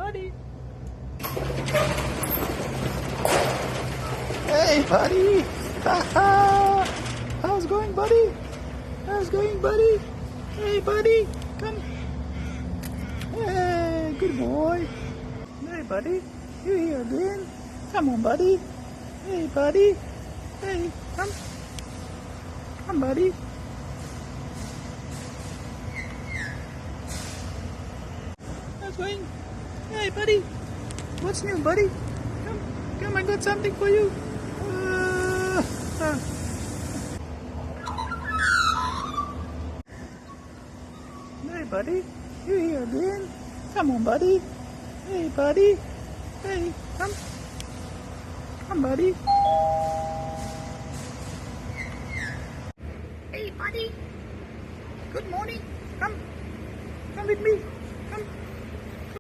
buddy. Hey, buddy. How's it going, buddy? How's it going, buddy? Hey, buddy. Come. Hey, good boy. Hey, buddy. You here again? Come on, buddy. Hey, buddy. Hey, come. Come, buddy. How's it going? Hey, buddy. What's new, buddy? Come, I got something for you. Hey, buddy. You here again? Come on, buddy. Hey, buddy. Hey, come. Come, buddy. Hey, buddy. Good morning. Come with me.